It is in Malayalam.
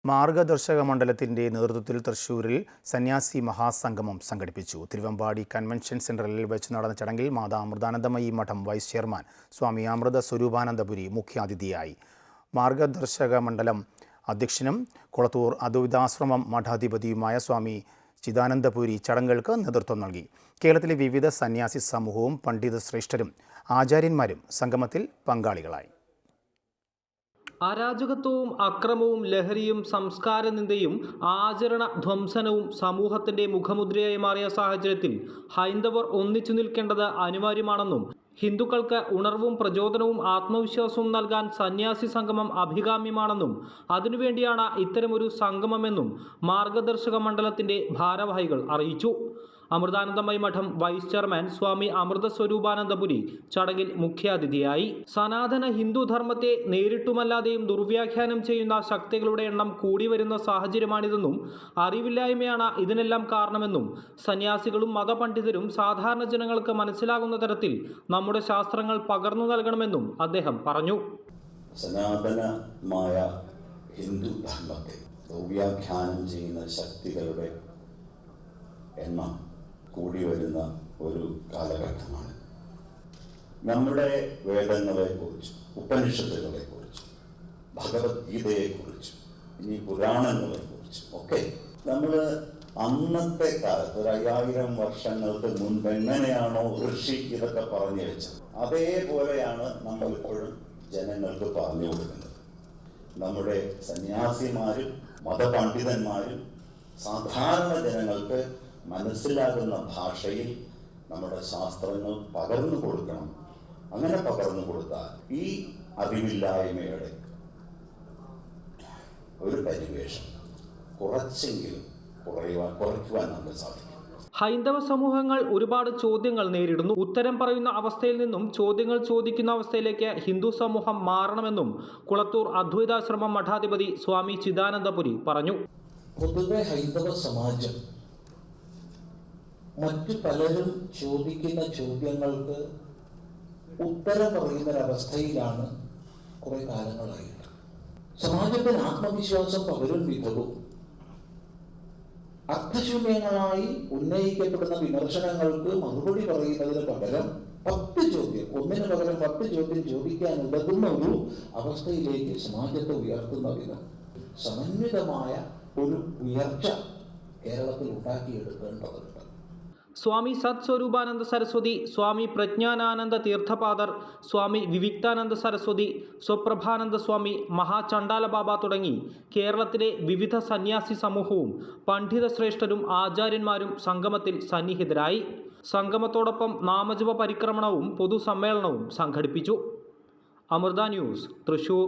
മാർഗദർശക മണ്ഡലത്തിന്റെ നേതൃത്വത്തിൽ തൃശൂരിൽ സന്യാസി മഹാസംഗമം സംഘടിപ്പിച്ചു. തിരുവമ്പാടി കൺവെൻഷൻ സെന്ററിൽ വെച്ച് നടന്ന ചടങ്ങിൽ മാതാ അമൃതാനന്ദമയി മഠം വൈസ് ചെയർമാൻ സ്വാമി അമൃത സ്വരൂപാനന്ദപുരി മുഖ്യാതിഥിയായി. മാർഗദർശക മണ്ഡലം അധ്യക്ഷനും കുളത്തൂർ അദ്വൈതാശ്രമം മഠാധിപതിയുമായ സ്വാമി ചിദാനന്ദപുരി ചടങ്ങുകൾക്ക് നേതൃത്വം നൽകി. കേരളത്തിലെ വിവിധ സന്യാസി സമൂഹവും പണ്ഡിത ശ്രേഷ്ഠരും ആചാര്യന്മാരും സംഗമത്തിൽ പങ്കാളികളായി. അരാജകത്വവും അക്രമവും ലഹരിയും സംസ്കാര നിന്ദയും ആചരണ ധ്വംസനവും സമൂഹത്തിന്റെ മുഖമുദ്രയായി മാറിയ സാഹചര്യത്തിൽ ഹൈന്ദവർ ഒന്നിച്ചു നിൽക്കേണ്ടത് അനിവാര്യമാണെന്നും ഹിന്ദുക്കൾക്ക് ഉണർവും പ്രചോദനവും ആത്മവിശ്വാസവും നൽകാൻ സന്യാസി സംഗമം അഭികാമ്യമാണെന്നും അതിനുവേണ്ടിയാണ് ഇത്തരമൊരു സംഗമമെന്നും മാർഗദർശക മണ്ഡലത്തിന്റെ ഭാരവാഹികൾ അറിയിച്ചു. അമൃതാനന്ദമയി മഠം വൈസ് ചെയർമാൻ സ്വാമി അമൃത സ്വരൂപാനന്ദപുരി ചടങ്ങിൽ മുഖ്യാതിഥിയായി. സനാതന ഹിന്ദു ധർമ്മത്തെ നേരിട്ടുമല്ലാതെയും ദുർവ്യാഖ്യാനം ചെയ്യുന്ന ശക്തികളുടെ എണ്ണം കൂടി വരുന്ന സാഹചര്യമാണിതെന്നും അറിവില്ലായ്മയാണ് ഇതിനെല്ലാം കാരണമെന്നും സന്യാസികളും മതപണ്ഡിതരും സാധാരണ ജനങ്ങൾക്ക് മനസ്സിലാകുന്ന തരത്തിൽ നമ്മുടെ ശാസ്ത്രങ്ങൾ പകർന്നു നൽകണമെന്നും അദ്ദേഹം പറഞ്ഞു. സനാതനമായ ഹിന്ദു ധർമ്മത്തെ ദുർവ്യാഖ്യാനം ചെയ്യുന്ന ശക്തികളുടെ എണ്ണം കൂടി വരുന്ന ഒരു കാലഘട്ടമാണ്. നമ്മുടെ വേദങ്ങളെക്കുറിച്ചും ഉപനിഷത്തുകളെക്കുറിച്ചും ഭഗവത്ഗീതയെക്കുറിച്ചും ഇനി പുരാണങ്ങളെക്കുറിച്ചും ഒക്കെ നമ്മൾ അന്നത്തെ കാലത്ത് 5000 വർഷങ്ങൾക്ക് മുൻപ് എങ്ങനെയാണോ ഋഷി ഇതൊക്കെ പറഞ്ഞു വെച്ചത് അതേപോലെയാണ് നമ്മൾ ഇപ്പോഴും ജനങ്ങൾക്ക് പറഞ്ഞു കൊടുക്കുന്നത്. നമ്മുടെ സന്യാസിമാരും മതപണ്ഡിതന്മാരും സാധാരണ ജനങ്ങൾക്ക് മനസ്സിലാകുന്ന ഭാഷയിൽ നമ്മുടെ ശാസ്ത്രങ്ങൾ പകർന്നു കൊടുക്കണം. അങ്ങനെ പകർന്നു കൊടുത്താൽ ഈ അറിവില്ലായ്മയുടെ ഒരു പരിവേഷം കുറച്ചെങ്കിലും കുറയ്ക്കുവാൻ നമുക്ക് സാധിക്കും. ഹൈന്ദവ സമൂഹങ്ങൾ ഒരുപാട് ചോദ്യങ്ങൾ നേരിടുന്നു. ഉത്തരം പറയുന്ന അവസ്ഥയിൽ നിന്നും ചോദ്യങ്ങൾ ചോദിക്കുന്ന അവസ്ഥയിലേക്ക് ഹിന്ദു സമൂഹം മാറണമെന്നും കുളത്തൂർ അദ്വൈതാശ്രമം മഠാധിപതി സ്വാമി ചിദാനന്ദപുരി പറഞ്ഞു. പൊതുവെ ഹൈന്ദവ സമാജം മറ്റു പലരും ചോദിക്കുന്ന ചോദ്യങ്ങൾക്ക് ഉത്തരം പറയുന്നൊരവസ്ഥയിലാണ് കുറെ കാലങ്ങളായിട്ട്. സമാജത്തിന് ആത്മവിശ്വാസം പകരും വിധവും അർത്ഥശൂന്യങ്ങളായി ഉന്നയിക്കപ്പെടുന്ന വിമർശനങ്ങൾക്ക് മറുപടി പറയുന്നതിന് പകരം 10 ചോദ്യം, ഒന്നിന് പകരം 10 ചോദ്യം ചോദിക്കാൻ ഉതകുന്ന ഒരു അവസ്ഥയിലേക്ക് സമാജത്തെ ഉയർത്തുന്നതിന് സമന്വിതമായ ഒരു ഉയർച്ച കേരളത്തിൽ ഉണ്ടാക്കിയെടുക്കേണ്ടതുണ്ട്. സ്വാമി സത് സ്വരൂപാനന്ദ സരസ്വതി, സ്വാമി പ്രജ്ഞാനാനന്ദ തീർത്ഥപാദർ, സ്വാമി വിവിക്താനന്ദ സരസ്വതി, സ്വപ്രഭാനന്ദ സ്വാമി, മഹാചണ്ഡാല ബാബ തുടങ്ങി കേരളത്തിലെ വിവിധ സന്യാസി സമൂഹവും പണ്ഡിത ശ്രേഷ്ഠരും ആചാര്യന്മാരും സംഗമത്തിൽ സന്നിഹിതരായി. സംഗമത്തോടൊപ്പം നാമജപ പരിക്രമണവും പൊതുസമ്മേളനവും സംഘടിപ്പിച്ചു. അമൃത ന്യൂസ്, തൃശൂർ.